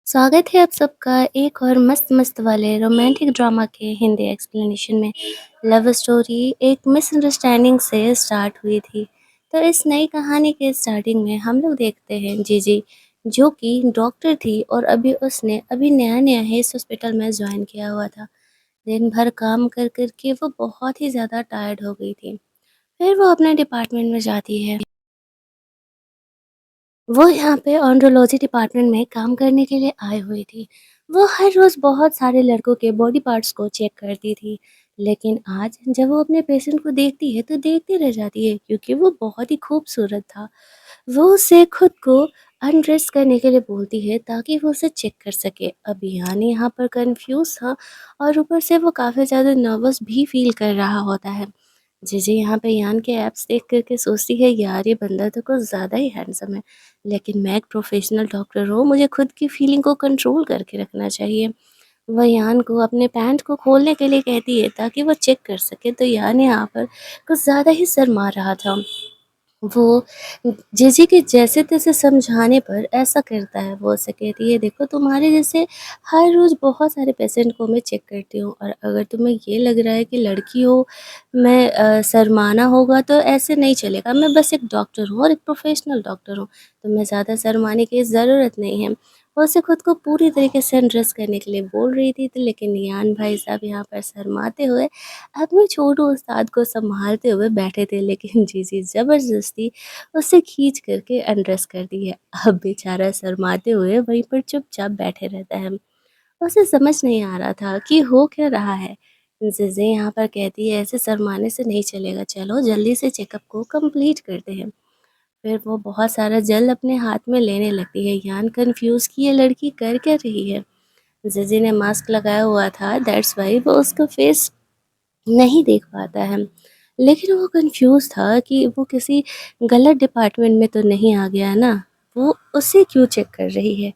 स्वागत है आप सबका एक और मस्त-मस्त वाले रोमांटिक ड्रामा के हिंदी एक्सप्लेनेशन में। लव स्टोरी एक मिसअंडरस्टैंडिंग से स्टार्ट हुई थी। तो इस नई कहानी के स्टार्टिंग में हम लोग देखते हैं जीजी, जो कि डॉक्टर थी और अभी नया-नया ही इस हॉस्पिटल में जॉइन किया हुआ था। दिन भर काम कर के वो बहुत ही ज़्यादा टायर्ड हो गई थी। फिर वो अपने डिपार्टमेंट में जाती है। वो यहाँ पे ऑन्ड्रोलॉजी डिपार्टमेंट में काम करने के लिए आई हुई थी। वो हर रोज़ बहुत सारे लड़कों के बॉडी पार्ट्स को चेक करती थी। लेकिन आज जब वो अपने पेशेंट को देखती है तो देखती रह जाती है, क्योंकि वो बहुत ही खूबसूरत था। वो उससे खुद को अनड्रेस करने के लिए बोलती है ताकि वो उसे चेक कर सके। अब यानी यहाँ पर कन्फ्यूज़ था और ऊपर से वो काफ़ी ज़्यादा नर्वस भी फ़ील कर रहा होता है। जी, यहाँ पे यान के एप्स देख कर के सोचती है, यार ये बंदा तो कुछ ज़्यादा ही हैंडसम है। लेकिन मैं एक प्रोफ़ेशनल डॉक्टर हूँ, मुझे खुद की फ़ीलिंग को कंट्रोल करके रखना चाहिए। वह यान को अपने पैंट को खोलने के लिए कहती है ताकि वो चेक कर सके, तो यान यहाँ पर कुछ ज़्यादा ही शर्मा रहा था। वो जीजी के जैसे-तैसे समझाने पर ऐसा करता है। वो उससे कहती है, देखो तुम्हारे जैसे हर रोज़ बहुत सारे पेशेंट को मैं चेक करती हूँ, और अगर तुम्हें ये लग रहा है कि लड़की हो, मैं शर्माना होगा तो ऐसे नहीं चलेगा। मैं बस एक डॉक्टर हूँ और एक प्रोफ़ेशनल डॉक्टर हूँ, तो मैं ज़्यादा शर्माने की ज़रूरत नहीं है। वो उसे खुद को पूरी तरीके से अनड्रेस करने के लिए बोल रही थी, तो लेकिन यान भाई साहब यहाँ पर शर्माते हुए अपने छोटू उस्ताद को सँभालते हुए बैठे थे, लेकिन जीजी ज़बरदस्ती उसे खींच कर के अनड्रेस कर दी है। अब बेचारा शर्माते हुए वहीं पर चुपचाप बैठे रहता है। उसे समझ नहीं आ रहा था कि हो क्या रहा है। जीजी यहाँ पर कहती है, ऐसे शर्माने से नहीं चलेगा, चलो जल्दी से चेकअप को कंप्लीट करते हैं। फिर वो बहुत सारा जेल अपने हाथ में लेने लगती है। यान कन्फ्यूज़ कि ये लड़की कर क्या रही है। जीजी ने मास्क लगाया हुआ था, दैट्स व्हाई वो उसका फेस नहीं देख पाता है। लेकिन वो कन्फ्यूज़ था कि वो किसी गलत डिपार्टमेंट में तो नहीं आ गया ना? वो उसे क्यों चेक कर रही है?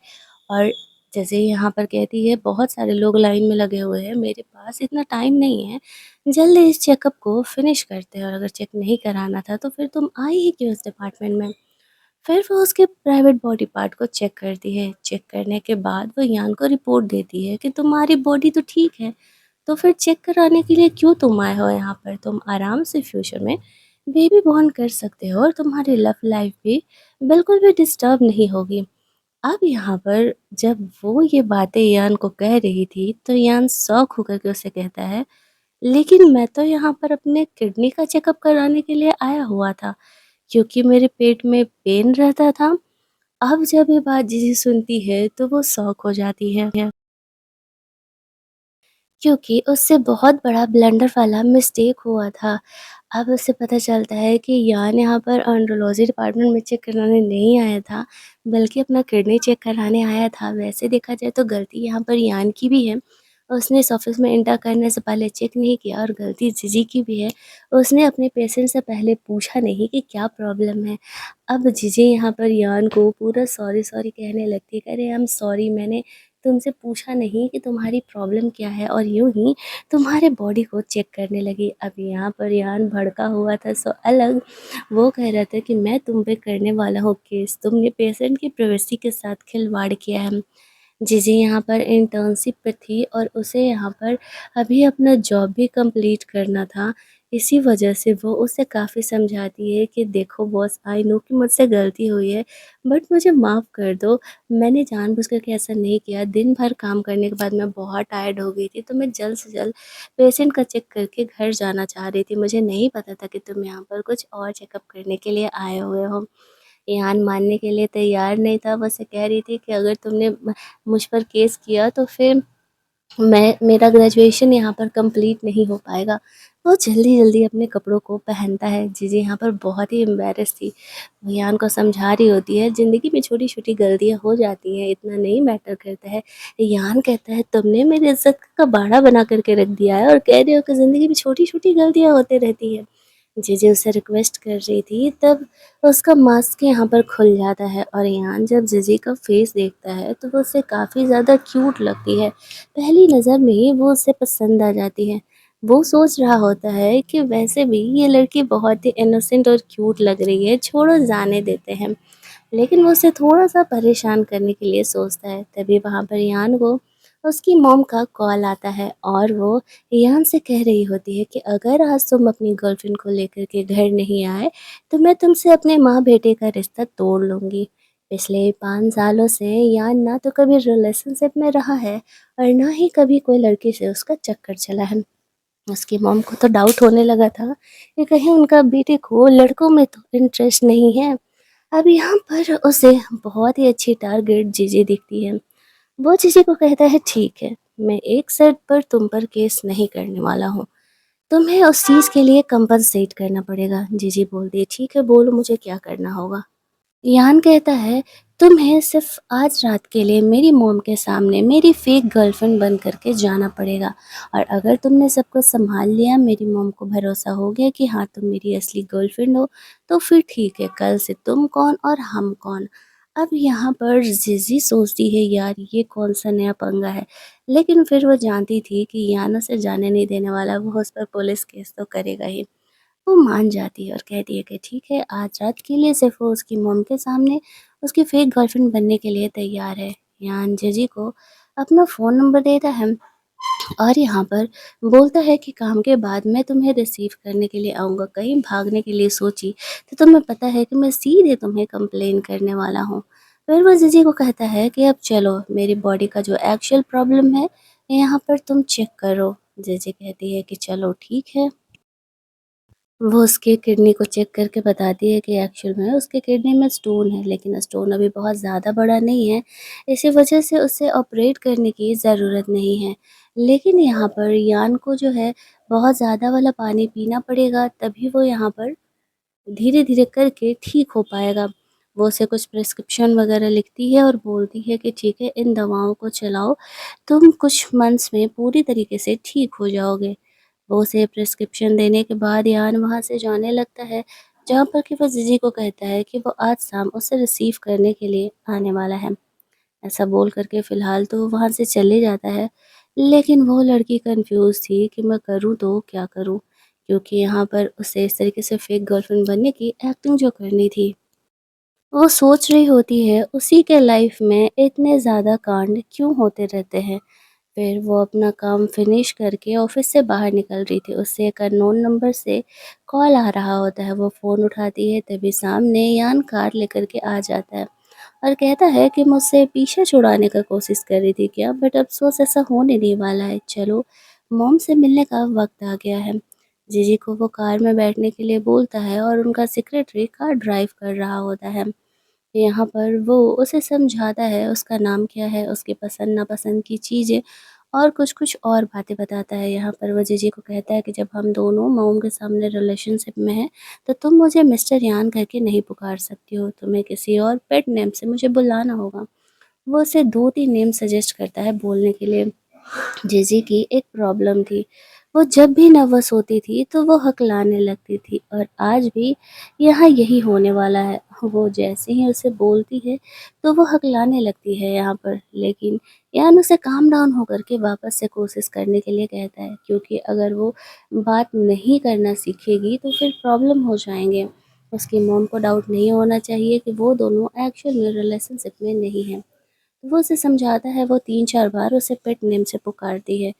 और जैसे ही यहाँ पर कहती है, बहुत सारे लोग लाइन में लगे हुए हैं, मेरे पास इतना टाइम नहीं है, जल्दी इस चेकअप को फिनिश करते हैं, और अगर चेक नहीं कराना था तो फिर तुम आई ही क्यों इस डिपार्टमेंट में? फिर वो उसके प्राइवेट बॉडी पार्ट को चेक करती है। चेक करने के बाद वो यान को रिपोर्ट देती है कि तुम्हारी बॉडी तो ठीक है, तो फिर चेक कराने के लिए क्यों तुम आए हो यहाँ पर? तुम आराम से फ्यूचर में बेबी बॉर्न कर सकते हो और तुम्हारी लव लाइफ भी बिल्कुल भी डिस्टर्ब नहीं होगी। अब यहाँ पर जब वो ये बातें यान को कह रही थी, तो यान शॉक होकर के उसे कहता है, लेकिन मैं तो यहाँ पर अपने किडनी का चेकअप कराने के लिए आया हुआ था, क्योंकि मेरे पेट में पेन रहता था। अब जब ये बात जीजी सुनती है तो वो शॉक हो जाती है, क्योंकि उससे बहुत बड़ा ब्लंडर वाला मिस्टेक हुआ था। अब उसे पता चलता है कि यान यहाँ पर एंड्रोलॉजी डिपार्टमेंट में चेक कराने नहीं आया था, बल्कि अपना किडनी चेक कराने आया था। वैसे देखा जाए तो गलती यहाँ पर यान की भी है। उसने इस ऑफ़िस में एंटर करने से पहले चेक नहीं किया, और गलती जीजी की भी है। उसने अपने पेशेंट से पहले पूछा नहीं कि क्या प्रॉब्लम है। अब जीजी यहाँ पर यान को पूरा सॉरी-सॉरी कहने लगती है, अरे आई एम सॉरी, मैंने तुमसे पूछा नहीं कि तुम्हारी प्रॉब्लम क्या है, और यूँ ही तुम्हारे बॉडी को चेक करने लगी। अब यहाँ पर यान भड़का हुआ था सो अलग। वो कह रहा था कि मैं तुम पे करने वाला हूँ केस, तुमने पेशेंट की प्राइवेसी के साथ खिलवाड़ किया है। जीजी यहाँ पर इंटर्नशिप पे थी और उसे यहाँ पर अभी अपना जॉब भी कंप्लीट करना था। इसी वजह से वो उसे काफ़ी समझाती है कि देखो बॉस, आई नो कि मुझसे गलती हुई है, बट मुझे माफ़ कर दो। मैंने जानबूझ कर के ऐसा नहीं किया। दिन भर काम करने के बाद मैं बहुत टायर्ड हो गई थी, तो मैं जल्द से जल्द पेशेंट का चेक करके घर जाना चाह रही थी। मुझे नहीं पता था कि तुम यहाँ पर कुछ और चेकअप करने के लिए आए हुए हो। ईहान मानने के लिए तैयार नहीं था। बस ये कह रही थी कि अगर तुमने मुझ पर केस किया तो फिर मेरा ग्रेजुएशन यहाँ पर कंप्लीट नहीं हो पाएगा। वो जल्दी-जल्दी अपने कपड़ों को पहनता है। जीजी यहाँ पर बहुत ही एम्बैरेस थी। वो ईहान को समझा रही होती है, ज़िंदगी में छोटी-छोटी गलतियाँ हो जाती हैं, इतना नहीं मैटर करता है। ईहान कहता है, तुमने मेरी इज़्ज़त का कबाड़ा बना कर के रख दिया है और कह रहे हो कि ज़िंदगी में छोटी-छोटी गलतियाँ होती रहती हैं। जीजी उससे रिक्वेस्ट कर रही थी, तब उसका मास्क यहाँ पर खुल जाता है, और ईहान जब जीजी का फेस देखता है तो वो उसे काफ़ी ज़्यादा क्यूट लगती है। पहली नज़र में ही वो उसे पसंद आ जाती है। वो सोच रहा होता है कि वैसे भी ये लड़की बहुत ही इनोसेंट और क्यूट लग रही है, छोड़ो जाने देते हैं। लेकिन वो उसे थोड़ा-सा परेशान करने के लिए सोचता है। तभी वहाँ पर यान को उसकी मॉम का कॉल आता है और वो यान से कह रही होती है कि अगर आज तुम अपनी गर्लफ्रेंड को लेकर के घर नहीं आए, तो मैं तुमसे अपने माँ-बेटे का रिश्ता तोड़ लूँगी। पिछले 5 सालों से यान ना तो कभी रिलेशनशिप में रहा है और ना ही कभी कोई लड़की से उसका चक्कर चला है। उसकी मॉम को तो डाउट होने लगा था कि कहीं उनका बेटे को लड़कों में तो इंटरेस्ट नहीं है। अब यहाँ पर उसे बहुत ही अच्छी टारगेट जीजी दिखती है। वो जीजी को कहता है ठीक है, मैं एक शर्त पर तुम पर केस नहीं करने वाला हूँ। तुम्हें उस चीज़ के लिए कंपनसेट करना पड़ेगा। जीजी बोलती है ठीक है, बोलो मुझे क्या करना होगा। यान कहता है तुम्हें सिर्फ आज रात के लिए मेरी मॉम के सामने मेरी फेक गर्लफ्रेंड बन करके जाना पड़ेगा, और अगर तुमने सब कुछ संभाल लिया, मेरी मॉम को भरोसा हो गया कि हाँ तुम मेरी असली गर्लफ्रेंड हो, तो फिर ठीक है, कल से तुम कौन और हम कौन। अब यहाँ पर जिजी सोचती है यार ये कौन सा नया पंगा है, लेकिन फिर वो जानती थी कि यान उसे जाने नहीं देने वाला, वो उस पर पुलिस केस तो करेगा ही। वो मान जाती है और कहती है कि ठीक है, आज रात के लिए सिर्फ़ वो उसकी मॉम के सामने उसकी फेक गर्लफ्रेंड बनने के लिए तैयार है। यान जीजी को अपना फ़ोन नंबर देता है और यहाँ पर बोलता है कि काम के बाद मैं तुम्हें रिसीव करने के लिए आऊँगा। कहीं भागने के लिए सोची तो तुम्हें पता है कि मैं सीधे तुम्हें कंप्लेन करने वाला हूँ। फिर वो जीजी को कहता है कि अब चलो, मेरी बॉडी का जो एक्चुअल प्रॉब्लम है यहाँ पर तुम चेक करो। जीजी कहती है कि चलो ठीक है। वो उसकी किडनी को चेक करके बताती है कि एक्चुअल में उसके किडनी में स्टोन है, लेकिन स्टोन अभी बहुत ज़्यादा बड़ा नहीं है, इसी वजह से उसे ऑपरेट करने की ज़रूरत नहीं है। लेकिन यहाँ पर यान को जो है बहुत ज़्यादा वाला पानी पीना पड़ेगा, तभी वो यहाँ पर धीरे-धीरे करके ठीक हो पाएगा। वो उसे कुछ प्रिस्क्रिप्शन वगैरह लिखती है और बोलती है कि ठीक है, इन दवाओं को चलाओ, तुम कुछ मंथ्स में पूरी तरीके से ठीक हो जाओगे। वो उसे प्रिस्क्रिप्शन देने के बाद यान वहाँ से जाने लगता है, जहाँ पर कि वो जीजी को कहता है कि वो आज शाम उसे रिसीव करने के लिए आने वाला है। ऐसा बोल कर के फ़िलहाल तो वो वहाँ से चले जाता है, लेकिन वो लड़की कन्फ्यूज़ थी कि मैं करूँ तो क्या करूँ? क्योंकि यहाँ पर उसे इस तरीके से फेक गर्लफ्रेंड बनने की एक्टिंग जो करनी थी, वो सोच रही होती है उसी के लाइफ़ में इतने ज़्यादा कांड क्यों होते रहते हैं। फिर वो अपना काम फिनिश करके ऑफिस से बाहर निकल रही थी। उससे एक अननोन नंबर से कॉल आ रहा होता है। वो फ़ोन उठाती है, तभी सामने यान कार लेकर के आ जाता है और कहता है कि मुझसे पीछे छुड़ाने का कोशिश कर रही थी क्या? बट अफ़सोस ऐसा होने नहीं वाला है। चलो, मॉम से मिलने का वक़्त आ गया है। जीजी को वो कार में बैठने के लिए बोलता है और उनका सेक्रेटरी कार ड्राइव कर रहा होता है। यहाँ पर वो उसे समझाता है उसका नाम क्या है, उसकी पसंद-नापसंद की चीज़ें और कुछ-कुछ और बातें बताता है। यहाँ पर वो जीजी को कहता है कि जब हम दोनों मॉम के सामने रिलेशनशिप में हैं, तो तुम मुझे मिस्टर यान करके नहीं पुकार सकती हो, तुम्हें किसी और पेट नेम से मुझे बुलाना होगा। वो उसे 2-3 नेम सजेस्ट करता है बोलने के लिए। जीजी की एक प्रॉब्लम थी, वो जब भी नर्वस होती थी तो वो हकलाने लगती थी और आज भी यहाँ यही होने वाला है। वो जैसे ही उसे बोलती है तो वो हकलाने लगती है यहाँ पर, लेकिन यान उसे काम डाउन होकर के वापस से कोशिश करने के लिए कहता है, क्योंकि अगर वो बात नहीं करना सीखेगी तो फिर प्रॉब्लम हो जाएँगे। उसकी मॉम को डाउट नहीं होना चाहिए कि वो दोनों एक्चुअल में रिलेशनशिप में नहीं हैं। वो उसे समझाता है, वो 3-4 बार उसे पेट नेम से पुकारती है।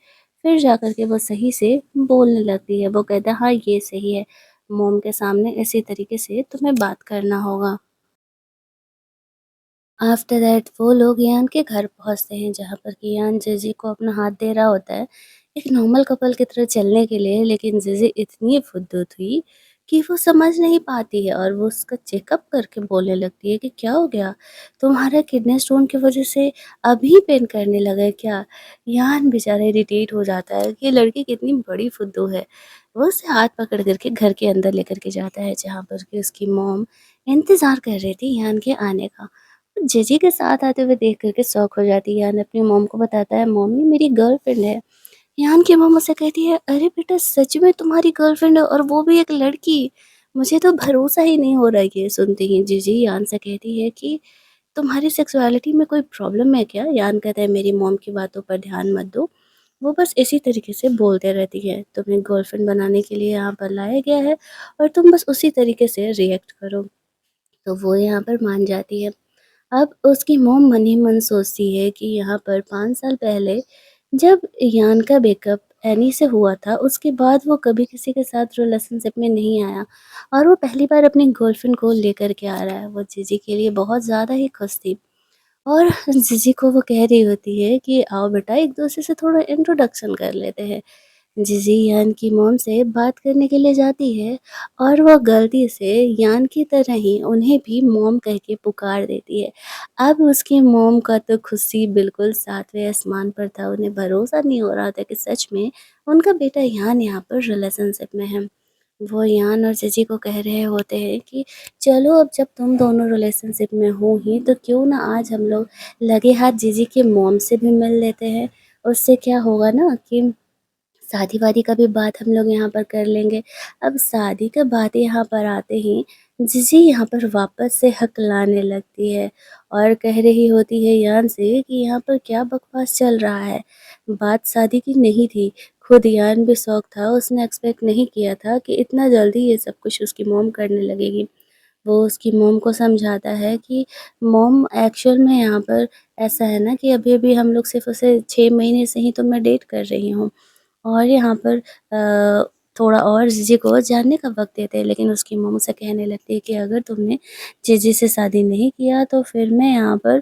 फिर जाकर के वो सही से बोलने लगती है। वो कहता है हाँ, ये सही है। मॉम के सामने इसी तरीके से तुम्हें बात करना होगा। आफ्टर दैट वो लोग यान के घर पहुँचते हैं, जहाँ पर कि यान जीजी को अपना हाथ दे रहा होता है, एक नॉर्मल कपल की तरह चलने के लिए, लेकिन जीजी इतनी फुद्दू थी कि वो समझ नहीं पाती है और वो उसका चेकअप करके बोलने लगती है कि क्या हो गया? तुम्हारा किडनी स्टोन की वज़ह से अभी पेन करने लगा है क्या? यान बेचारा इरिटेट हो जाता है कि ये लड़की कितनी बड़ी फुद्दू है। वो उसे हाथ पकड़ कर के घर के अंदर लेकर के जाता है, जहाँ पर कि उसकी मॉम इंतज़ार कर रही थी यान के आने का। जीजी के साथ आते हुए देख कर के शॉक हो जाती है। यान अपनी मॉम को बताता है, मम्मी मेरी गर्लफ्रेंड है। यान की मॉम उसे कहती है, अरे बेटा सच में तुम्हारी गर्लफ्रेंड है और वो भी एक लड़की? मुझे तो भरोसा ही नहीं हो रहा है। ये सुनते ही जीजी यान से कहती है कि तुम्हारी सेक्सुअलिटी में कोई प्रॉब्लम है क्या? यान कहता है मेरी मॉम की बातों पर ध्यान मत दो। वो बस इसी तरीके से बोलते रहती है। तुम्हें गर्लफ्रेंड बनाने के लिए यहाँ पर लाया गया है और तुम बस उसी तरीके से रिएक्ट करो। तो वो यहाँ पर मान जाती है। अब उसकी मॉम मन ही मन सोचती है कि यहाँ पर 5 साल पहले जब यान का ब्रेकअप एनी से हुआ था, उसके बाद वो कभी किसी के साथ रिलेशनशिप में नहीं आया और वो पहली बार अपनी गर्लफ्रेंड को लेकर के आ रहा है। वो जीजी के लिए बहुत ज़्यादा ही खुश थी और जीजी को वो कह रही होती है कि आओ बेटा एक-दूसरे से थोड़ा इंट्रोडक्शन कर लेते हैं। जीजी यान की मॉम से बात करने के लिए जाती है और वो गलती से यान की तरह ही उन्हें भी मॉम कह के पुकार देती है। अब उसकी मॉम का तो खुशी बिल्कुल सातवें आसमान पर था, उन्हें भरोसा नहीं हो रहा था कि सच में उनका बेटा यान यहाँ पर रिलेशनशिप में है। वो यान और जीजी को कह रहे होते हैं कि चलो अब जब तुम दोनों रिलेशनशिप में हो ही तो क्यों ना आज हम लोग लगे हाथ जीजी के मॉम से भी मिल लेते हैं। उससे क्या होगा ना कि शादी-वादी का भी बात हम लोग यहाँ पर कर लेंगे। अब शादी का बात यहाँ पर आते ही जीजी यहाँ पर वापस से हकलाने लगती है और कह रही होती है यान से कि यहाँ पर क्या बकवास चल रहा है। बात शादी की नहीं थी। खुद यान भी शॉक था, उसने एक्सपेक्ट नहीं किया था कि इतना जल्दी ये सब कुछ उसकी मॉम करने लगेगी। वो उसकी मॉम को समझाता है कि मॉम एक्चुअल में यहाँ पर ऐसा है ना कि अभी-अभी हम लोग सिर्फ़ उसे 6 महीने से ही तो मैं डेट कर रही हूँ। और यहाँ पर थोड़ा और जीजी को जानने का वक़्त देते हैं, लेकिन उसकी मॉम उसे कहने लगती है कि अगर तुमने जीजी से शादी नहीं किया तो फिर मैं यहाँ पर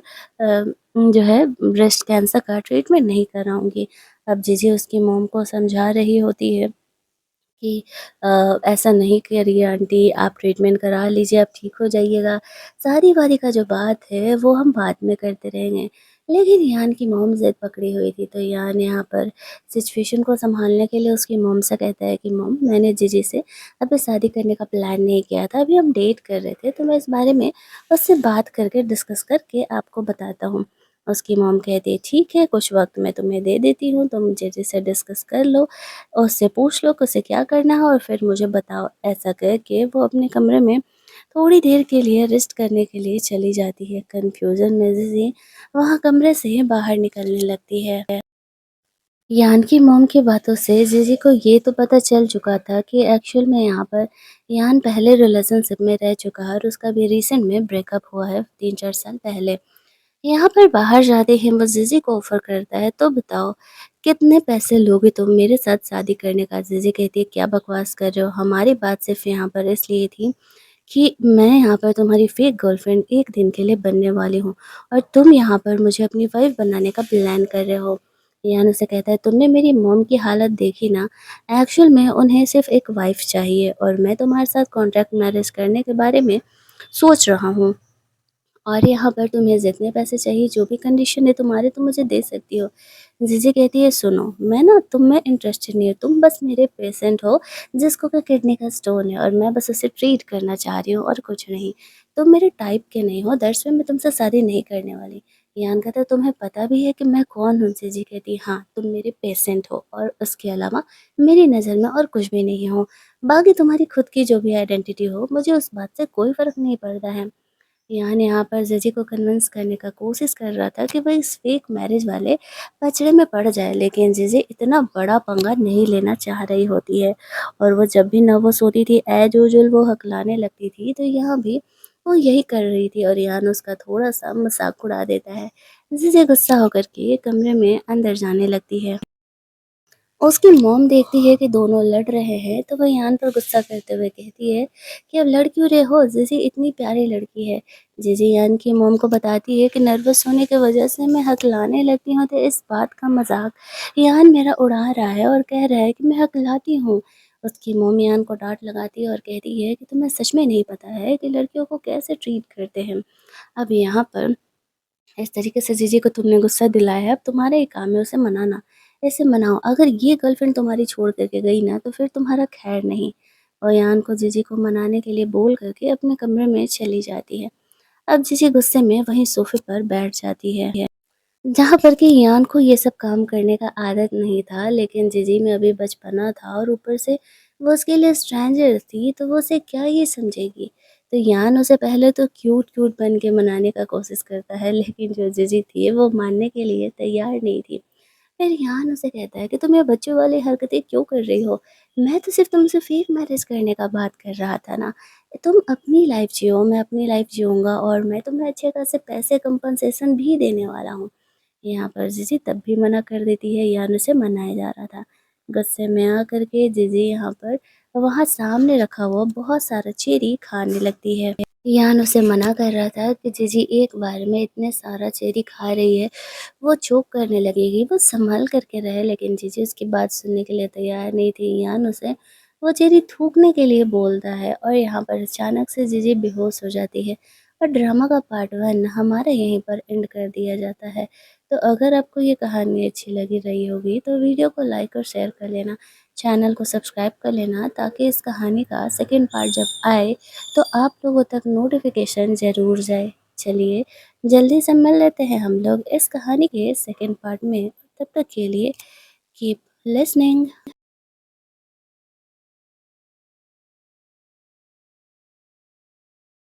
जो है ब्रेस्ट कैंसर का ट्रीटमेंट नहीं कराऊँगी। अब जीजी उसकी मॉम को समझा रही होती है कि ऐसा नहीं करिए आंटी, आप ट्रीटमेंट करा लीजिए, आप ठीक हो जाइएगा। शादी-वादी का जो बात है वो हम बाद में करते रहेंगे। लेकिन यान की मॉम ज़िद पकड़ी हुई थी, तो यान यहाँ पर सिचुएशन को सँभालने के लिए उसकी मॉम से कहता है कि मॉम मैंने जीजी से अभी शादी करने का प्लान नहीं किया था, अभी हम डेट कर रहे थे, तो मैं इस बारे में उससे बात करके डिस्कस करके आपको बताता हूँ। उसकी मॉम कहती है ठीक है, कुछ वक़्त मैं तुम्हें दे देती हूँ, तुम जीजी से डिस्कस कर लो उससे पूछ लो कि उसे क्या करना है और फिर मुझे बताओ। ऐसा कह के वो अपने कमरे में थोड़ी देर के लिए रेस्ट करने के लिए चली जाती है। कन्फ्यूज़न में ज़िज़ी वहाँ कमरे से बाहर निकलने लगती है। यान की मॉम की बातों से ज़िज़ी को ये तो पता चल चुका था कि एक्चुअल में यहाँ पर यान पहले रिलेशनशिप में रह चुका है और उसका भी रिसेंट में ब्रेकअप हुआ है 3-4 साल पहले। यहाँ पर बाहर जाते ही वो ज़िज़ी को ऑफ़र करता है, तो बताओ कितने पैसे लोगे तुम मेरे साथ शादी करने का? ज़िज़ी कहती है क्या बकवास कर रहे हो? हमारी बात सिर्फ़ यहाँ पर इसलिए थी कि मैं यहाँ पर तुम्हारी फ़ेक गर्लफ्रेंड 1 दिन के लिए बनने वाली हूँ और तुम यहाँ पर मुझे अपनी वाइफ़ बनाने का प्लान कर रहे हो। यान उसे कहता है तुमने मेरी मॉम की हालत देखी ना, एक्चुअल में उन्हें सिर्फ़ एक वाइफ़ चाहिए और मैं तुम्हारे साथ कॉन्ट्रैक्ट मैरिज करने के बारे में सोच रहा हूँ। और यहाँ पर तुम्हें जितने पैसे चाहिए, जो भी कंडीशन है तुम्हारे, तुम मुझे दे सकती हो। जीजी कहती है सुनो, मैं ना तुम में इंटरेस्टेड नहीं हूँ, तुम बस मेरे पेशेंट हो जिसको कि किडनी का स्टोन है और मैं बस उसे ट्रीट करना चाह रही हूँ और कुछ नहीं। तुम मेरे टाइप के नहीं हो, दैट्स व्हाई मैं तुमसे शादी नहीं करने वाली। यान कहता है तुम्हें पता भी है कि मैं कौन हूँ? जीजी कहती है हाँ, तुम मेरे पेशेंट हो और उसके अलावा मेरी नज़र में और कुछ भी नहीं हो। बाकी तुम्हारी खुद की जो भी आइडेंटिटी हो, मुझे उस बात से कोई फ़र्क नहीं पड़ता है। यान यहाँ पर जीजी को कन्विंस करने का कोशिश कर रहा था कि वो इस फेक मैरिज वाले पचड़े में पड़ जाए, लेकिन जीजी इतना बड़ा पंगा नहीं लेना चाह रही होती है और वो जब भी नर्वस होती थी एज यूजुअल वो हकलाने लगती थी, तो यहाँ भी वो यही कर रही थी और यान उसका थोड़ा-सा मज़ाक उड़ा देता है। जीजी गुस्सा होकर के कमरे में अंदर जाने लगती है। उसकी मॉम देखती है कि दोनों लड़ रहे हैं, तो वो यान पर गुस्सा करते हुए कहती है कि अब लड़ क्यों रहे हो? ज़िज़ी इतनी प्यारी लड़की है। ज़िज़ी यान की मॉम को बताती है कि नर्वस होने की वजह से मैं हकलाने लगती हूँ, तो इस बात का मज़ाक यान मेरा उड़ा रहा है और कह रहा है कि मैं हकलाती हूँ। उसकी मॉम यान को डाँट लगाती है और कहती है कि तुम्हें सच में नहीं पता है कि लड़कियों को कैसे ट्रीट करते हैं। अब यहाँ पर इस तरीके से जीजी को तुमने गुस्सा दिलाया है, अब तुम्हारा ही काम है उसे मनाना। ऐसे मनाओ, अगर ये गर्लफ्रेंड तुम्हारी छोड़ कर के गई ना, तो फिर तुम्हारा ख़ैर नहीं। और यान को जीजी को मनाने के लिए बोल कर के अपने कमरे में चली जाती है। अब जीजी गुस्से में वहीं सोफ़े पर बैठ जाती है। जहाँ पर कि यान को ये सब काम करने का आदत नहीं था, लेकिन जीजी में अभी बचपना था और ऊपर से वो उसके लिए स्ट्रेंजर थी, तो वो उसे क्या ही समझेगी। तो यान उसे पहले तो क्यूट-क्यूट बन के मनाने का कोशिश करता है, लेकिन जो जीजी थी वो मानने के लिए तैयार नहीं थी। फिर यान उसे कहता है कि तुम ये बच्चों वाली हरकतें क्यों कर रही हो? मैं तो सिर्फ़ तुमसे फ़ेक मैरिज करने का बात कर रहा था ना। तुम अपनी लाइफ जियो, मैं अपनी लाइफ जीऊँगा और मैं तुम्हें अच्छे खासे पैसे कंपनसेशन भी देने वाला हूँ। यहाँ पर जीजी तब भी मना कर देती है, यान उसे मनाया जा रहा था। गुस्से में आकर के जीजी यहाँ पर वहाँ सामने रखा हुआ बहुत सारा चेरी खाने लगती है। यान उसे मना कर रहा था कि जीजी एक बार में इतने सारा चेरी खा रही है, वो चोक करने लगेगी, वो संभल करके रहे, लेकिन जीजी उसकी बात सुनने के लिए तैयार नहीं थी। यान उसे वो चेरी थूकने के लिए बोलता है और यहाँ पर अचानक से जीजी बेहोश हो जाती है और ड्रामा का पार्ट 1 हमारा यहीं पर एंड कर दिया जाता है। तो अगर आपको ये कहानी अच्छी लगी रही होगी तो वीडियो को लाइक और शेयर कर लेना, चैनल को सब्सक्राइब कर लेना ताकि इस कहानी का सेकंड पार्ट जब आए तो आप लोगों तक नोटिफिकेशन ज़रूर जाए। चलिए जल्दी से मिल लेते हैं हम लोग इस कहानी के सेकंड पार्ट में। तब तक के लिए कीप लिसनिंग।